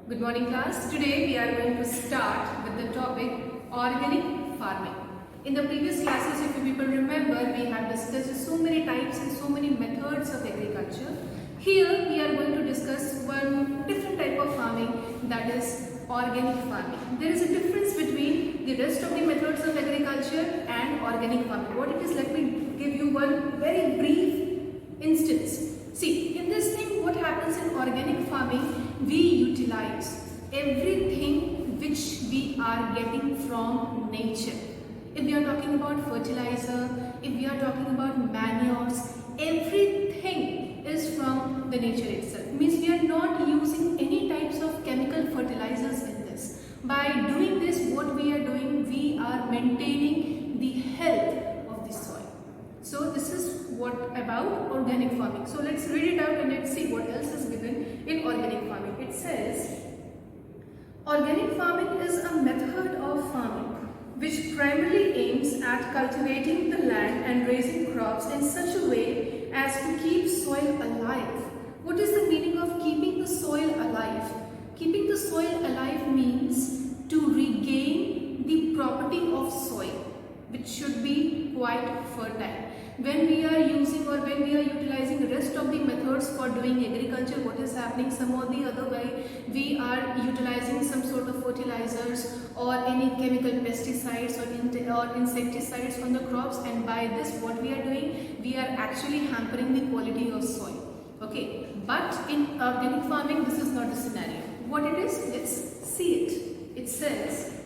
Good morning class. Today we are going to start with the topic organic farming. In the previous classes, if you people remember, we have discussed so many types and so many methods of agriculture. Here we are going to discuss one different type of farming, that is organic farming. There is a difference between the rest of the methods of agriculture and organic farming. What it is, let me give you one very brief instance. See, in this thing, what happens in organic farming, we utilize everything which we are getting from nature. If we are talking about fertilizer, if we are talking about manures, everything is from the nature itself. Means we are not using any types of chemical fertilizers in this. By doing this, what we are doing, we are maintaining the health of the soil. So this is what about organic farming. So let's read it out and let's see what else is given in organic farming. It says, organic farming is a method of farming which primarily aims at cultivating the land and raising crops in such a way as to keep soil alive. What is the meaning of keeping the soil alive? Keeping the soil alive means to regain the property of soil, which should be quite fertile. When we are using or when we are utilizing the rest of the methods for doing agriculture, what is happening, some or the other way, we are utilizing some sort of fertilizers or any chemical pesticides or insecticides on the crops, and by this what we are doing, we are actually hampering the quality of soil. Okay, but in organic farming this is not the scenario. What it is, let's see it. It says,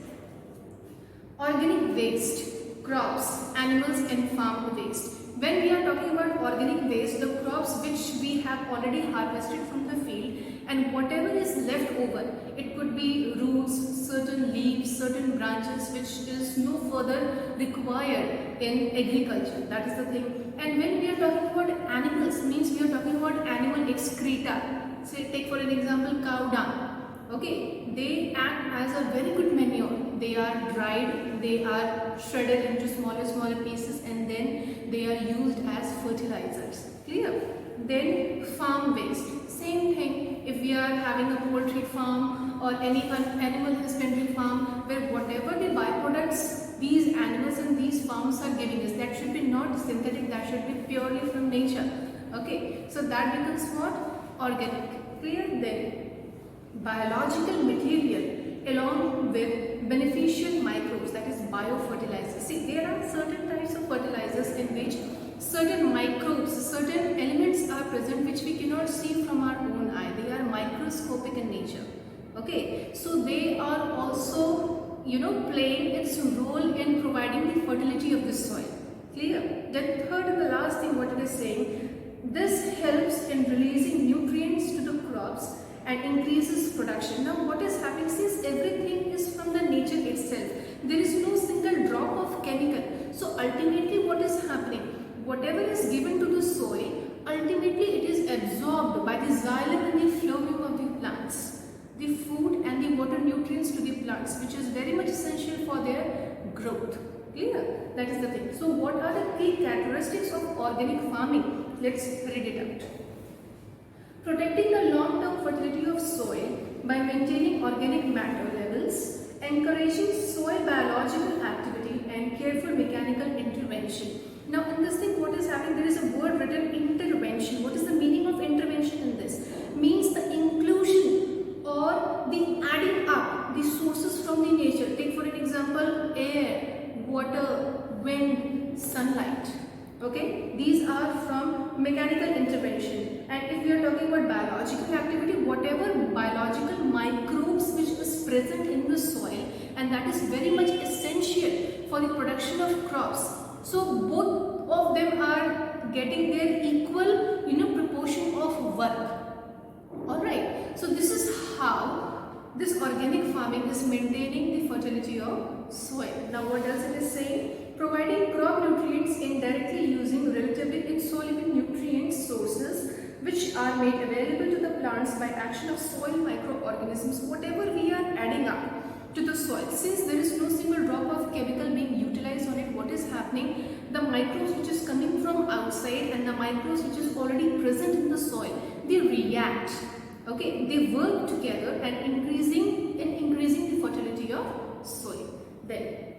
organic waste, crops, animals and farm waste. When we are talking about organic waste, the crops which we have already harvested from the field and whatever is left over, it could be roots, certain leaves, certain branches which is no further required in agriculture. That is the thing. And when we are talking about animals, means we are talking about animal excreta. Say, take for an example, cow dung. Okay, they act as a very good manure. They are dried, they are shredded into smaller pieces, and then they are used as fertilizers. Clear? Then farm waste. Same thing, if we are having a poultry farm or any animal husbandry farm, where whatever the byproducts these animals and these farms are giving us, that should be not synthetic, that should be purely from nature. Okay, so that becomes what? Organic. Clear? Then biological material along with beneficial microbes, that is biofertilizers. See, there are certain types of fertilizers in which certain microbes, certain elements are present which we cannot see from our own eye. They are microscopic in nature. Okay, so they are also, playing its role in providing the fertility of the soil. Clear? Then third and the last thing what it is saying, this helps in releasing nutrients to the crops and increases production. Now what is happening, since everything is from the nature itself, there is no single drop of chemical. So ultimately what is happening, whatever is given to the soil, ultimately it is absorbed by the xylem and the phloem of the plants, the food and the water nutrients to the plants, which is very much essential for their growth. Clear? That is the thing. So what are the key characteristics of organic farming? Let's read it out. Protecting the long-term fertility of soil by maintaining organic matter levels, encouraging soil biological activity and careful mechanical intervention. Now in this thing what is happening, there is a word written intervention. What is the meaning of intervention in this? Means the inclusion or the adding up the sources from the nature. Take for an example, air, water, wind, sunlight. Okay, these are from mechanical intervention. And if we are talking about biological activity, whatever biological microbes which is present in the soil, and that is very much essential for the production of crops. So both of them are getting their equal, proportion of work. Alright, so this is how this organic farming is maintaining the fertility of soil. Now what else it is saying? Providing crop nutrients indirectly using relatively insoluble nutrient sources which are made available to the plants by action of soil microorganisms. Whatever we are adding up to the soil, since there is no single drop of chemical being utilized on it, what is happening? The microbes which is coming from outside and the microbes which is already present in the soil, they react. Okay, they work together and increasing the fertility of soil. Then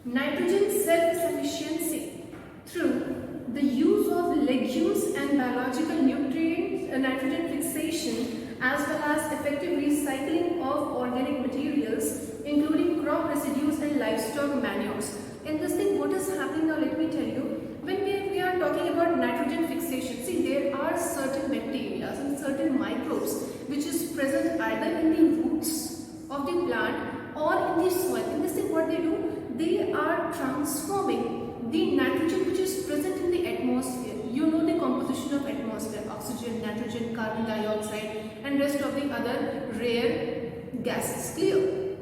nitrogen self-sufficiency through the use of legumes and biological nutrients, nitrogen fixation, as well as effective recycling of organic materials, including crop residues and livestock manures. In this thing, what is happening now, let me tell you. When we are talking about nitrogen fixation, see, there are certain bacteria and certain microbes which is present either in the roots of the plant or in the soil. In this thing, what they do, they are transforming the nitrogen which is present in the atmosphere. You know the composition of atmosphere: oxygen, nitrogen, carbon dioxide, and rest of the other rare gases. Clear?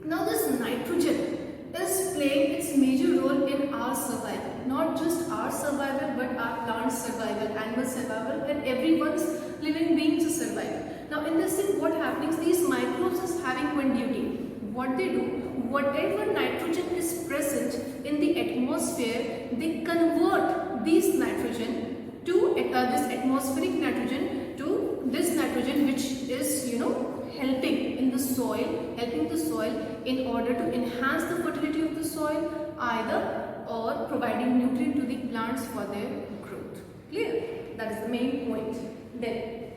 Now this nitrogen is playing its major role in our survival. Not just our survival, but our plant survival, animal survival, and everyone's living being's survival. Now in this thing, what happens? These microbes is having one duty. What they do, whatever nitrogen is present in the atmosphere, they convert this nitrogen to this atmospheric nitrogen to this nitrogen which is, helping the soil in order to enhance the fertility of the soil, either or providing nutrient to the plants for their growth. Clear? That is the main point. Then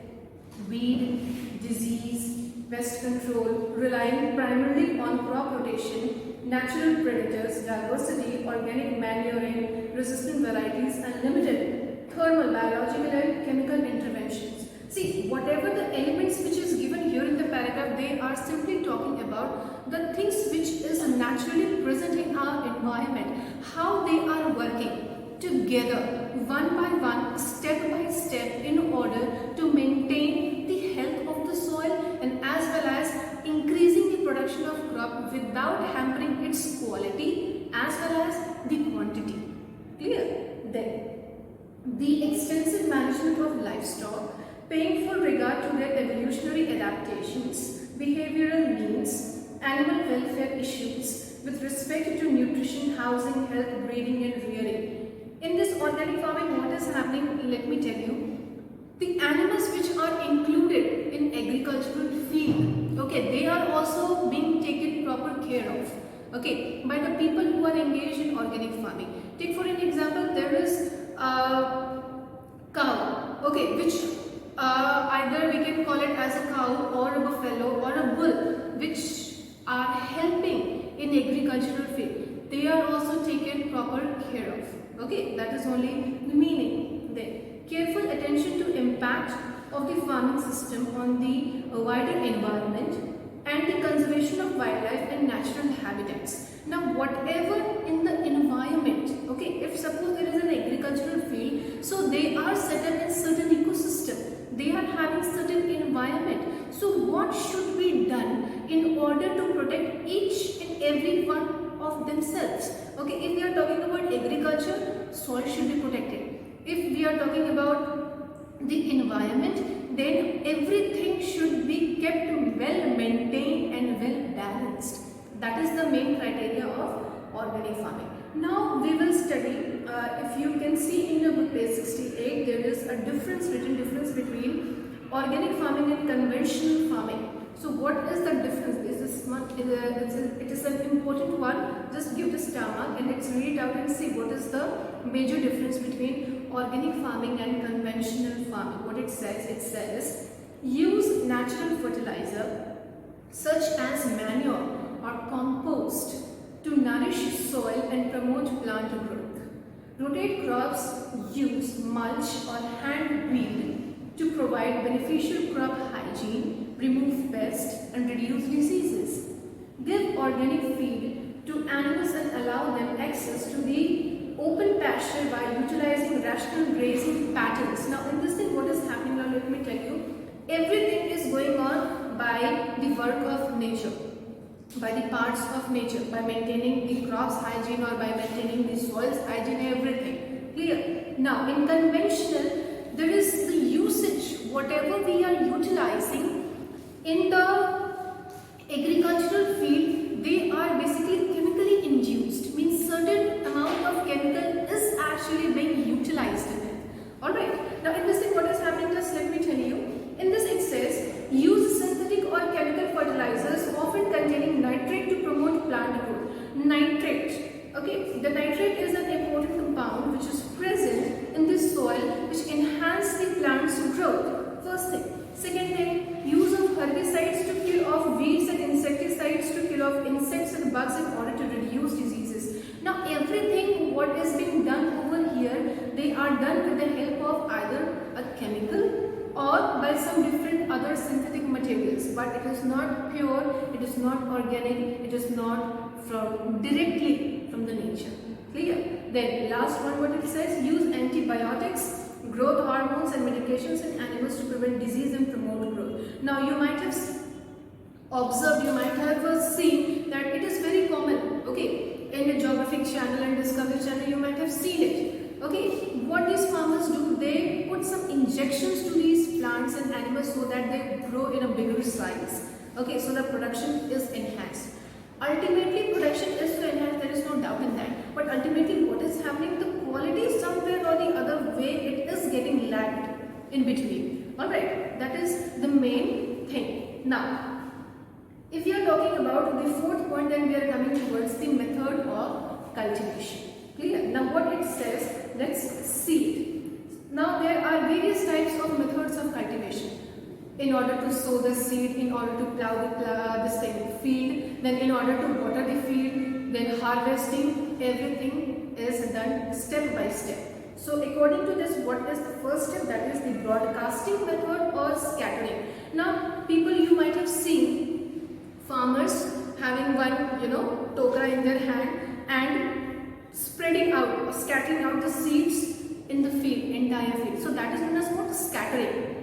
weed, disease, pest control, relying primarily on crop rotation, natural predators, diversity, organic manuring, resistant varieties, and limited thermal, biological, and chemical interventions. See, whatever the elements which is given here in the paragraph, they are simply talking about the things which is naturally present in our environment, how they are working together, one by one, step by step, in order to maintain the health of the soil and as well as increasing the production of crop without hampering its quality as well as the quantity. Clear? Then, the extensive management of livestock, paying full regard to their evolutionary adaptations, behavioral needs, animal welfare issues with respect to nutrition, housing, health, breeding and rearing. In this organic farming, what is happening? Let me tell you. The animals which are included in agricultural field, okay, they are also being taken proper care of, okay, by the people who are engaged in organic farming. Take for an example, there is a cow, okay, which either we can call it as a cow or a buffalo or a bull, which are helping in agricultural field. They are also taken proper care of. Okay, that is only the meaning. Then, careful attention to impact of the farming system on the wider environment and the conservation of wildlife and natural habitats. Now, whatever in the environment, okay, if suppose there is an agricultural field, so they are set up in certain ecosystem. They are having certain environment. So what should be done in order to protect each and every one of themselves? Okay, if we are talking about agriculture, soil should be protected. If we are talking about the environment, then everything should be kept well maintained and well balanced. That is the main criteria of organic farming. Now we will study, if you can see in your book page 68, there is a written difference between organic farming and conventional farming. So what is the difference? Is this one? It is an important one. Just give the star mark and let's read it out and see what is the major difference between organic farming and conventional farming. What it says use natural fertilizer such as manure or compost to nourish soil and promote plant growth. Rotate crops, use mulch or hand weed to provide beneficial crop hygiene, remove pests and reduce diseases. Give organic feed to animals and allow them access to the open pasture by utilizing rational grazing patterns. Now in this thing, what is happening now, let me tell you, everything is going on by the work of nature, by the parts of nature, by maintaining the crops hygiene or by maintaining the soils hygiene, everything. Clear? Now in conventional, there is the usage, whatever we are utilizing in the agricultural field, they are basically chemically induced, means certain amount of chemical is actually being utilized in it. Alright, now in this thing, what is happening, just let me tell you. In this it says what is being done over here, they are done with the help of either a chemical or by some different other synthetic materials, but it is not pure, it is not organic, it is not from directly from the nature. Clear? Then last one, what it says, use antibiotics, growth hormones and medications in animals to prevent disease and promote growth. Now you might have observed, you might have seen that it is very common, okay, in the Geographic Channel and Discovery Channel, you might have seen it. Okay, what these farmers do, they put some injections to these plants and animals so that they grow in a bigger size. Okay, so the production is enhanced. Ultimately, production is to enhance, there is no doubt in that. But ultimately, what is happening? The quality somewhere or the other way, it is getting lagged in between. Alright, that is the main thing. Now, if you are talking about the fourth point, then we are coming towards the method of cultivation. Clear? Now what it says, let's see it. Now there are various types of methods of cultivation. In order to sow the seed, in order to plow this field, then in order to water the field, then harvesting, everything is done step by step. So according to this, what is the first step? That is the broadcasting method or scattering. Now people, you might have seen farmers having one, toka in their hand and spreading out or scattering out the seeds in the field, entire field. So that is known as what? Scattering.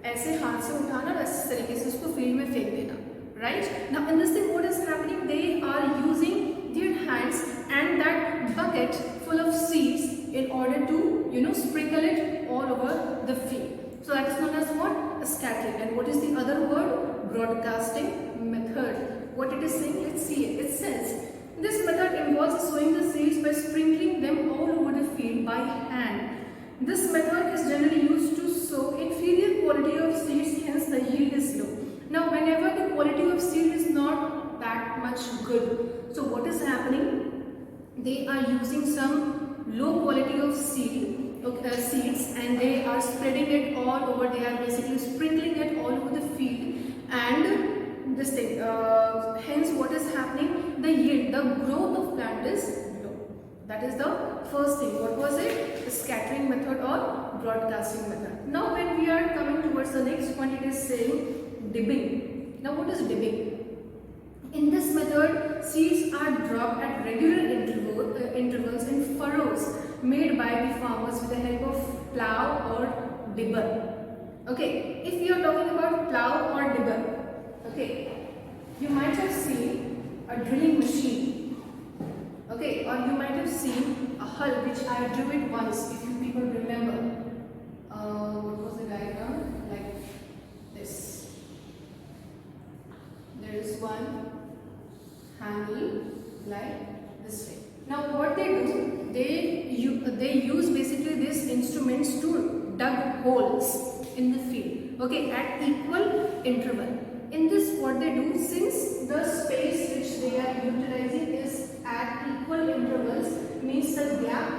ऐसे हाथ से उठाना, इस तरीके से उसको field में फेंक देना. Right? Now in this thing, what is happening? They are using their hands and that bucket full of seeds in order to, sprinkle it all over the field. So that is known as what? Scattering. And what is the other word? Broadcasting method. What it is saying? Let's see it. It says, this method involves sowing the seeds by sprinkling them all over the field by hand. This method is generally used to sow inferior quality of seeds, hence the yield is low. Now whenever the quality of seed is not that much good, so what is happening? They are using some low quality of seeds and they are spreading it all over, they are basically sprinkling it all over the field, and this thing, hence what is happening? The yield, the growth of plant is low. That is the first thing. What was it? The scattering method or broadcasting method. Now when we are coming towards the next one, it is saying dibbing. Now what is dibbing? In this method, seeds are dropped at regular intervals in furrows made by the farmers with the help of plow or dibber. Okay, if you are talking about plow or dibber, okay, you might have seen a drilling machine, okay, or you might have seen a hull, which I drew it once, if you people remember. What was the diagram? Like this. There is one handle like this way. Now what they do, they use basically these instruments to dug holes in the field, okay, at equal interval. In this, what they do, since the space which they are utilizing is at equal intervals, means the gap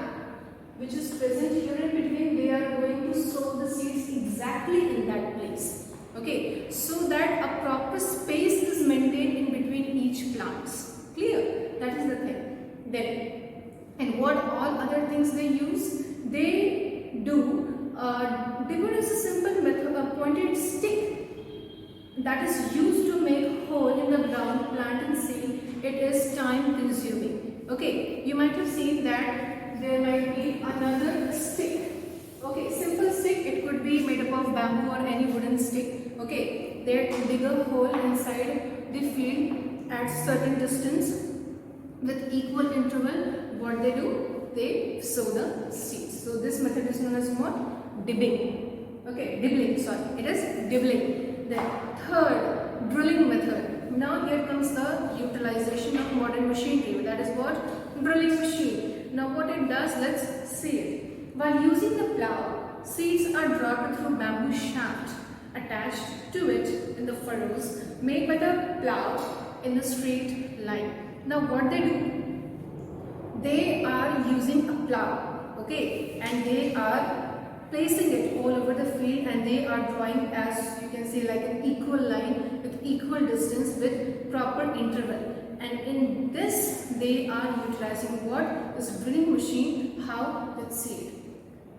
which is present here in between, they are going to sow the seeds exactly in that place, okay, so that a proper space is maintained in between each plants. Clear? That is the thing. Then, and what all other things they use? They do, dibber is a simple method, a pointed stick that is used to make hole in the ground, plant and seed. It is time consuming. Okay, you might have seen that there might be another stick. Okay, simple stick, it could be made up of bamboo or any wooden stick. Okay, they dig a hole inside the field at certain distance with equal interval. What they do? They sow the seeds. So this method is known as what? Dibbing. Okay, dibbling, sorry, it is dibbling. Then third, drilling method. Now here comes the utilization of modern machinery. That is what? Drilling machine. Now what it does, let's see it. While using the plow, seeds are dropped through bamboo shaft attached to it in the furrows made by the plow in the straight line. Now what they do? They are using a plow, okay, and they are placing it all over the field and they are drawing, as you can see, like an equal line with equal distance with proper interval. and in this they are utilizing what is drilling machine. How? Let's see it.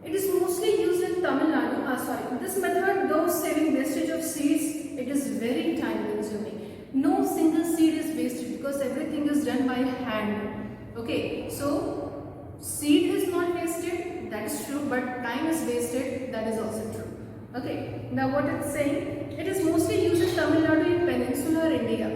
It is mostly used in Tamil Nadu. This method, though saving wastage of seeds, it is very time consuming. No single seed is wasted because everything is done by hand. Okay, so seed is not wasted, that is true, but time is wasted, that is also true. Okay, now what it's saying, it is mostly used in Tamil Nadu in peninsular India.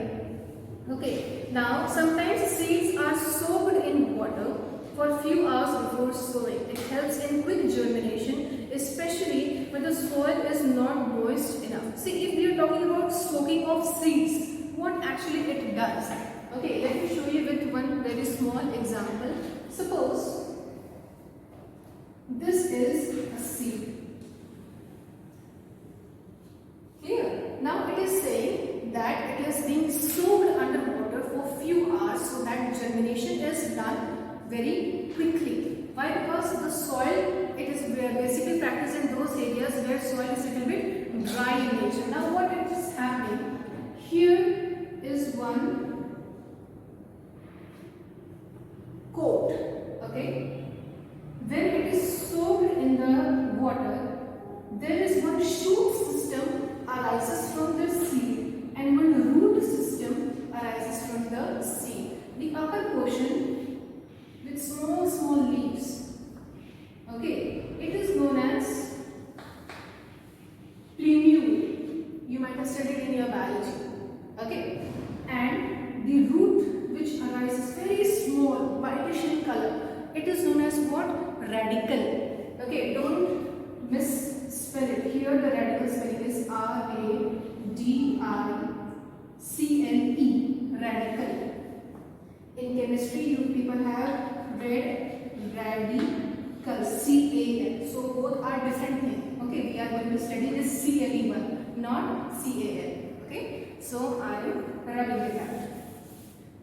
Okay, now sometimes seeds are soaked in water for a few hours before sowing. It helps in quick germination, especially when the soil is not moist enough. See, if we are talking about soaking of seeds, what actually it does. Okay, let me show you with one very small example. Suppose this is a seed. Clear? Now it is saying that it is being soaked under water for few hours so that germination is done very quickly. Why? Because the soil, it is basically practiced in those areas where soil is a little bit dry in nature. Now what is happening? Here is one coat. Okay, when it is soaked in the water, there is one shoot system arises from the seed and one root system arises from the seed. The upper portion with small leaves. Okay, it is known as plumule. You might have studied in your biology. Okay, and the root which arises very small, whitish in color, it is known as what? Radicle. Okay, don't misspell it. Here the radical spelling is R-A-D-I-C-L-E, radical. In chemistry, you people have read radical, C-A-L. So both are different things. Okay, we are going to study this C-L-E one, not C-A-L. Okay, so I am rubbing it out.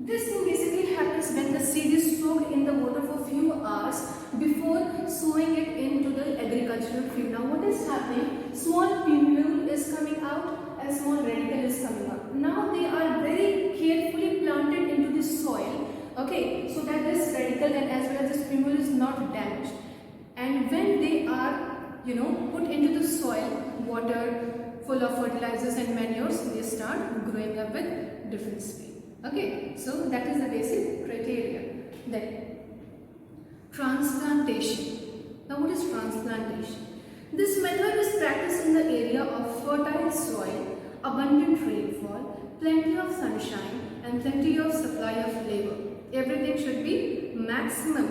This thing basically happens when the seed is soaked in the water for few hours before sowing it into the agricultural field. Now what is happening? Small plumule is coming out and small radicle is coming out. Now they are very carefully planted into the soil, okay, so that this radicle and as well as this plumule is not damaged. And when they are, put into the soil, water, full of fertilizers and manures, they start growing up with different speed. Okay, so that is the basic criteria. Then transplantation. Now what is transplantation? This method is practiced in the area of fertile soil, abundant rainfall, plenty of sunshine and plenty of supply of labor. Everything should be maximum.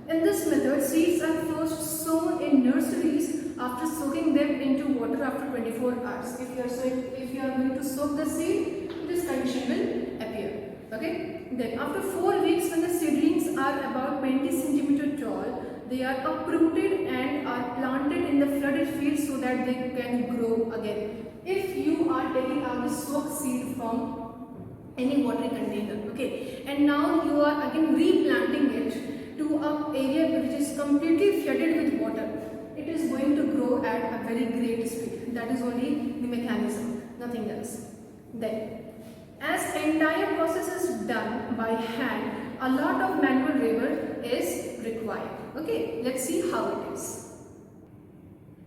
In this method, seeds are first sown in nurseries after soaking them into water after 24 hours. If you are going to soak the seed, this condition will appear. Okay. Then after 4 weeks, when the seedlings are about 20 cm tall, they are uprooted and are planted in the flooded field so that they can grow again. If you are taking out the soaked seed from any watery container, okay, and now you are again replanting it to an area which is completely flooded with water, it is going to grow at a very great speed. That is only the mechanism, nothing else. Then, as entire process is done by hand, a lot of manual labor is required. Okay, let's see how it is.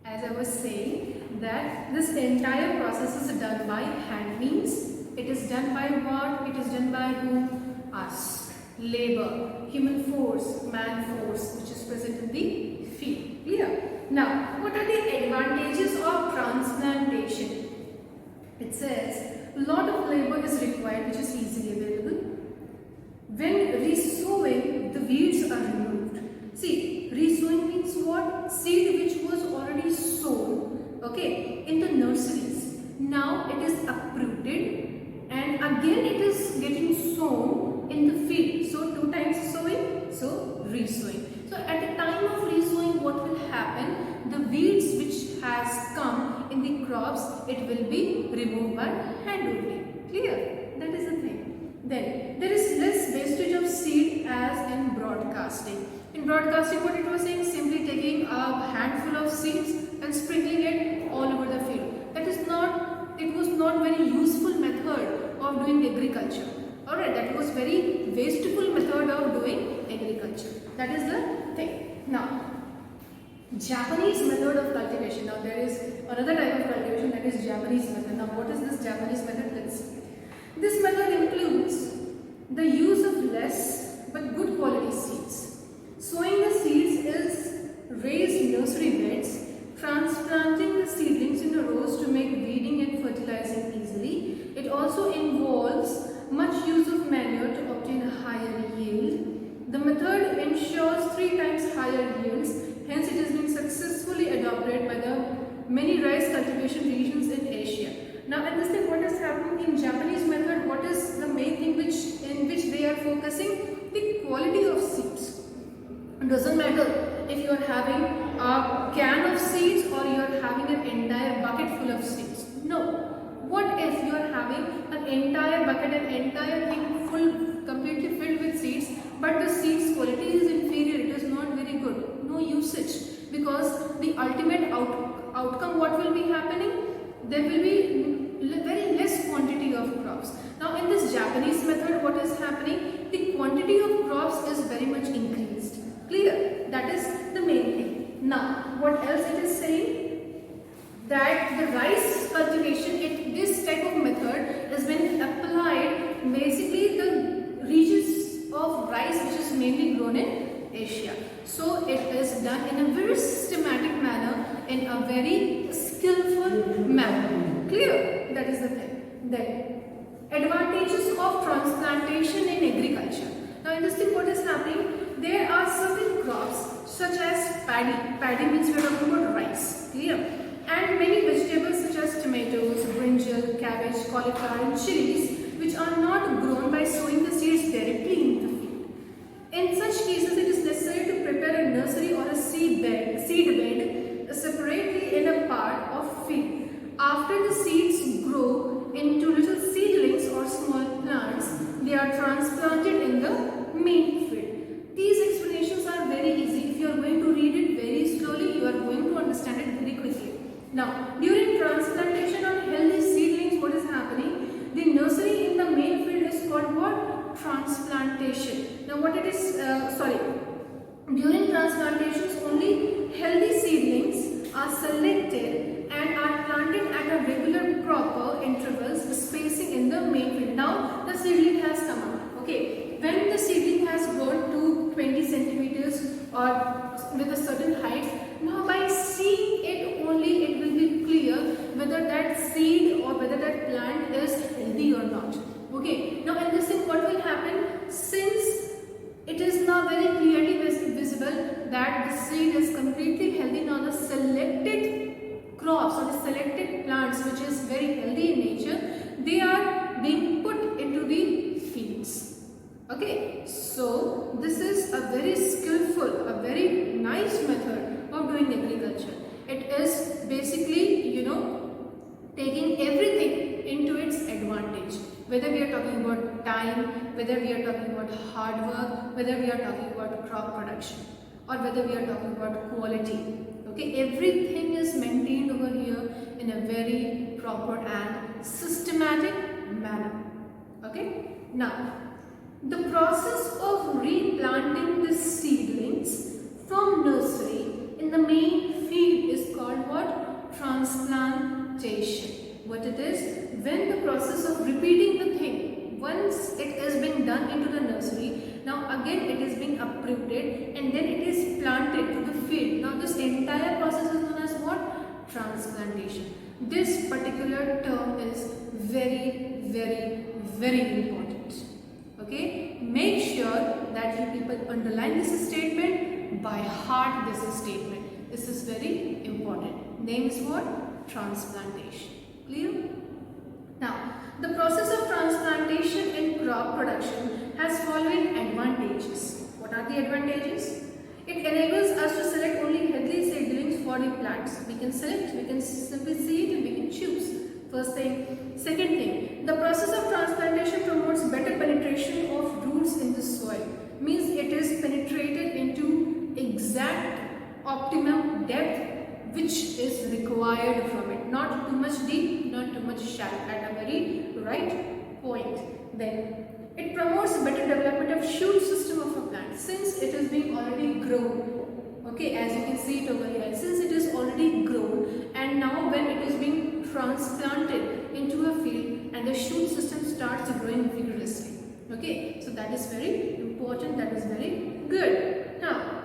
As I was saying, that this entire process is done by hand, means it is done by what? It is done by whom? Us. Labor, human force, man force, which is present in the field. Clear? Now, what are the advantages of transplantation? It says, a lot of labor is required which is easily available. When resowing, the weeds are removed. See, resowing means what? Seed which was already sown, okay, in the nurseries. Now it is uprooted and again it is getting sown in the field. So 2 times sowing, so resowing. So at the time of resowing, what will happen? The weeds which has come in the crops, it will be removed by hand only. Clear? That is the thing. Then there is less wastage of seed as in broadcasting. In broadcasting, what it was saying, simply taking a handful of seeds and sprinkling it all over the field. That is not, it was not very useful method of doing agriculture. Alright. it. That was very wasteful method of doing agriculture. That is the thing. Now, Japanese method of cultivation. Now there is another type of cultivation, that is Japanese method. Now what is this Japanese method? Let's see. This method includes the use of less but good quality seeds. Sowing the seeds is raised nursery beds, transplanting the seedlings in rows to make weeding and fertilizing easily. It also involves much use of manure to obtain a higher yield. The method ensures 3 times higher yields. Hence, it has been successfully adopted by the many rice cultivation regions in Asia. Now, in this thing, what is happening in Japanese method? What is the main thing in which they are focusing? The quality of seeds. It doesn't matter if you are having a can of seeds or you are having an entire bucket full of seeds. No. What if you are having an entire bucket, an entire thing full, completely filled with seeds, but the seeds quality is inferior, it is not very good, no usage, because the ultimate outcome, what will be happening? There will be very less quantity of crops. Now in this Japanese method, what is happening? The quantity of crops is very much increased. Clear? That is the main thing. Now what else it is saying? That the rice cultivation, this type of method has been applied basically the regions of rice which is mainly grown in Asia. So it is done in a very systematic manner, in a very skillful manner. Clear? That is the thing. Then advantages of transplantation in agriculture. Now in this thing, what is happening? There are certain crops such as paddy. Paddy means we are talking about rice. Clear? And many vegetables such as tomatoes, brinjal, cabbage, cauliflower and chilies, which are not grown by sowing the seeds directly in the field. In such cases, it is necessary to prepare a nursery or a seed bed separately in a part of field. After the seeds grow into little seedlings or small plants, they are transplanted in the main field. These explanations are very easy. If you are going to read it very slowly, you are going to understand it very quickly. Now, during transplantation on healthy seedlings, what is happening? The nursery in the main field is called what? Transplantation. Now, what it is, during transplantations, only healthy seedlings are selected and are planted at a regular proper intervals, spacing in the main field. Now, the seedling has come out. Okay, when the seedling has grown to 20 centimeters or with a certain height, now by seeing it only, it will be clear whether that seed or whether that plant is healthy or not. Okay, now in this thing, what will happen? Since it is now very clearly visible that the seed is completely healthy, now the selected crops or the selected plants which is very healthy in nature, they are being put into the fields. Okay, so this is a very skillful, a very nice method of doing agriculture. It is basically, taking everything into its advantage. Whether we are talking about time, whether we are talking about hard work, whether we are talking about crop production, or whether we are talking about quality. Okay, everything is maintained over here in a very proper and systematic manner. Okay, now the process of replanting the seedlings from nursery in the main field is called what? Transplantation. What it is? When the process of repeating the thing, once it has been done into the nursery, now again it is being uprooted and then it is planted to the field. Now this entire process is known as what? Transplantation. This particular term is very, very, very important. Okay, make sure that you people underline this statement, by heart this statement. This is very important. Name is what? Transplantation. Clear? Now, the process of transplantation in crop production has following advantages. What are the advantages? It enables us to select only healthy seedlings for the plants. We can select, we can simply see it and we can choose. First thing. Second thing, the process of transplantation promotes better penetration of roots in the soil. Means it is penetrated into exact optimum depth which is required from it. Not too much deep, not too much shallow, at a very right point. Then It promotes better development of shoot system of a plant since it is being already grown. Okay, as you can see it over here, since it is already grown, and now when it is being transplanted into a field and the shoot system starts growing vigorously. Okay, so that is very important, that is very good. Now,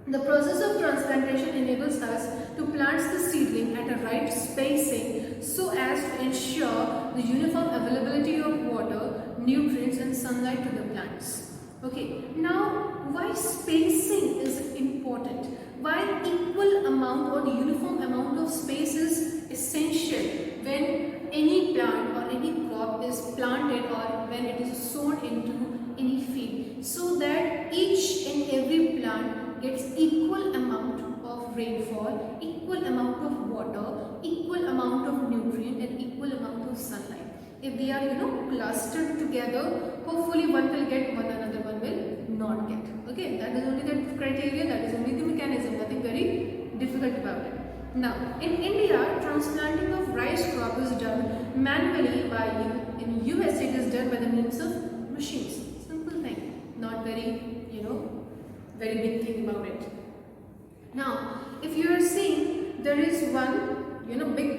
the process of transplantation enables us to plant the seedling at a right spacing so as to ensure the uniform availability of water, nutrients and sunlight to the plants. Okay, now why spacing is important? Why equal amount or uniform amount of space is essential when any plant or any crop is planted or when it is sown into any field, so that each and every plant gets equal amount of rainfall, equal amount of water, equal amount of nutrient and equal amount of sunlight. If they are clustered together, hopefully one will get, one another one will not get. Okay, that is only the criteria, that is only the mechanism, nothing very difficult about it. Now, in India, transplanting of rice crop is done manually by in US it is done by the means of machines. Simple thing, not very very big thing about it. Now, if you are seeing, there is one big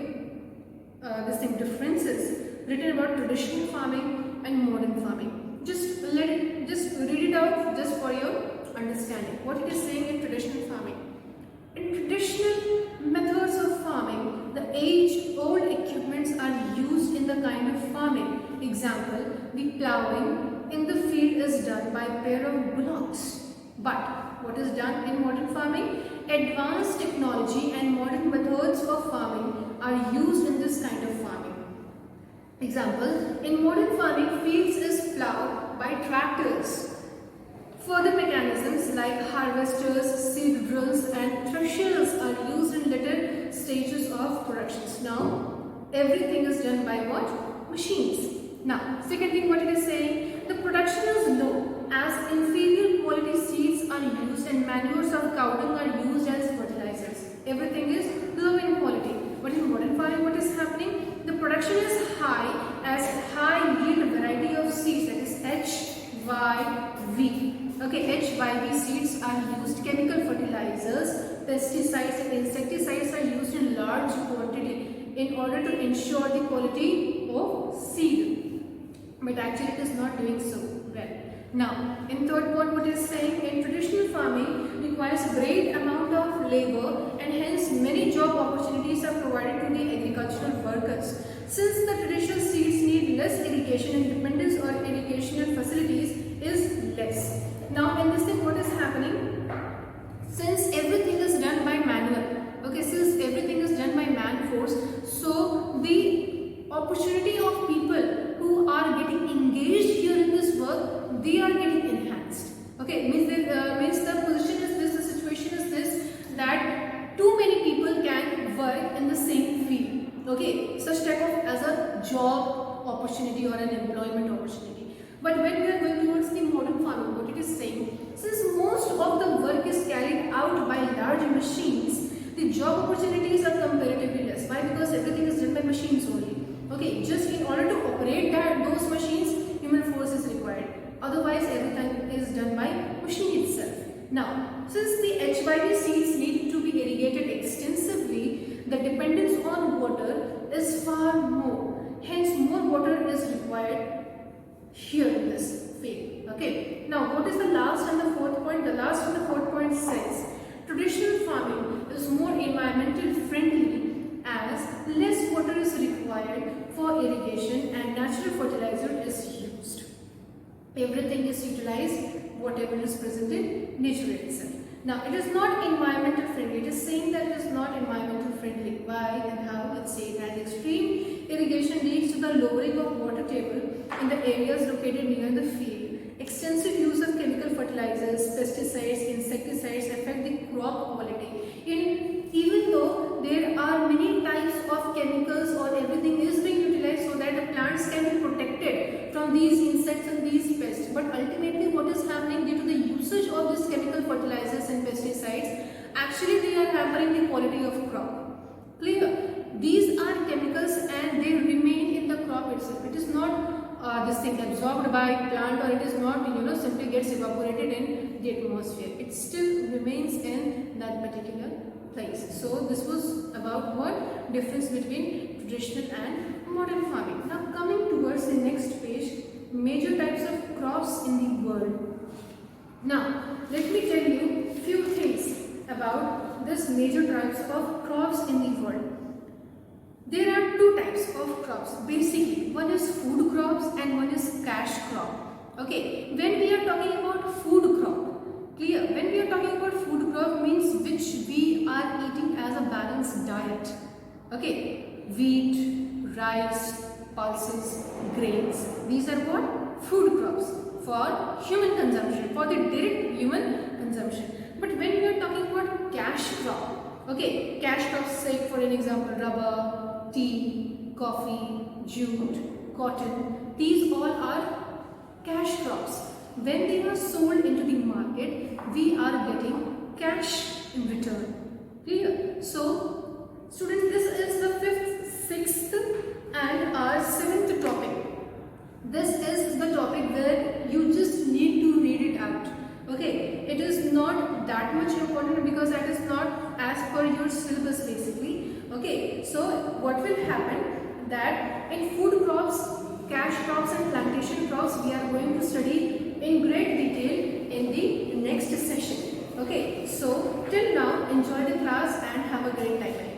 differences written about traditional farming and modern farming. Just read it out just for your understanding. What it is saying in traditional farming. In traditional methods of farming, the age-old equipments are used in the kind of farming. Example, the ploughing in the field is done by a pair of bullocks. But what is done in modern farming? Advanced technology and modern methods of farming are used in this kind of farming. Example, in modern farming, fields is ploughed by tractors. Further mechanisms like harvesters, seed drills and threshers are used in later stages of productions. Now, everything is done by what? Machines. Now, second thing what it is saying, the production is low as inferior quality seeds are used and manures of cow dung are used as fertilizers. Everything is low in quality. But in modern farming, what is happening? The production is high as high yield variety of seeds, that is HYV. Okay, HYV seeds are used. Chemical fertilizers, pesticides and insecticides are used in large quantity in order to ensure the quality of seed. But actually it is not doing so well. Now, in third point, what is saying, in traditional farming requires great amount of labor and hence many job opportunities are provided to the agricultural workers. Since the traditional seeds need less irrigation and dependence on irrigational facilities is less. Now, in this thing, what is happening? Since everything is done by manual, okay, since everything is done by man force, so the opportunity of people who are getting engaged here in this work, they are getting enhanced. Okay, means the position is this, the situation is this, that too many people can work in the same field. Okay, such type of as a job opportunity or an employment opportunity. But when we are going towards the modern farming, what it is saying, since most of the work is carried out by large machines, the job opportunities are comparatively less. Why? Because everything is done by machines only. Okay, just in order to operate those machines, human force is required. Otherwise, everything is done by machine itself. Now, since the HYV seeds need to be irrigated extensively, the dependence on water is far more. Hence, more water is required here in this field. Okay. Now, what is the last and the fourth point? The last and the fourth point says, traditional farming is more environmental friendly as less water is required for irrigation and natural fertilizer is used. Everything is utilized, whatever is present in nature itself. Now, it is not environmental friendly. It is saying that it is not environmental friendly. Why and how? It says that extreme irrigation leads to the lowering of water table in the areas located near the field. Extensive use of chemical fertilizers, pesticides, insecticides affect the crop quality. Even though there are many types of chemicals or everything is being utilized so that the plants can be protected from these insects and these pests, but ultimately what is happening due to the usage of these chemical fertilizers and pesticides, actually they are hampering the quality of crop. Clear? These are chemicals and they remain in the crop itself. It is not this thing absorbed by plant, or it is not, simply gets evaporated in the atmosphere. It still remains in that particular place. So this was about what difference between traditional and modern farming. Now coming towards the next page, major types of crops in the world. Now let me tell you few things about this major types of crops in the world. There are two types of crops basically. One is food crops and one is cash crop. Okay, when we are talking about food crop, clear? When we are talking about food crop means which we are eating as a balanced diet. Okay, wheat, rice, pulses, grains. These are what? Food crops for human consumption, for the direct human consumption. But when we are talking about cash crop, okay, cash crops, say for an example, rubber, tea, coffee, jute, cotton, these all are cash crops. When they are sold into the market, we are getting cash in return. Clear? So, students, this is the 5th, 6th and our 7th topic. This is the topic where you just need to read it out. Okay, it is not that much important because that is not as per your syllabus basically. Okay, so what will happen that in food crops, cash crops and plantation crops we are going to study in great detail in the next session. Okay, so till now enjoy the class and have a great time.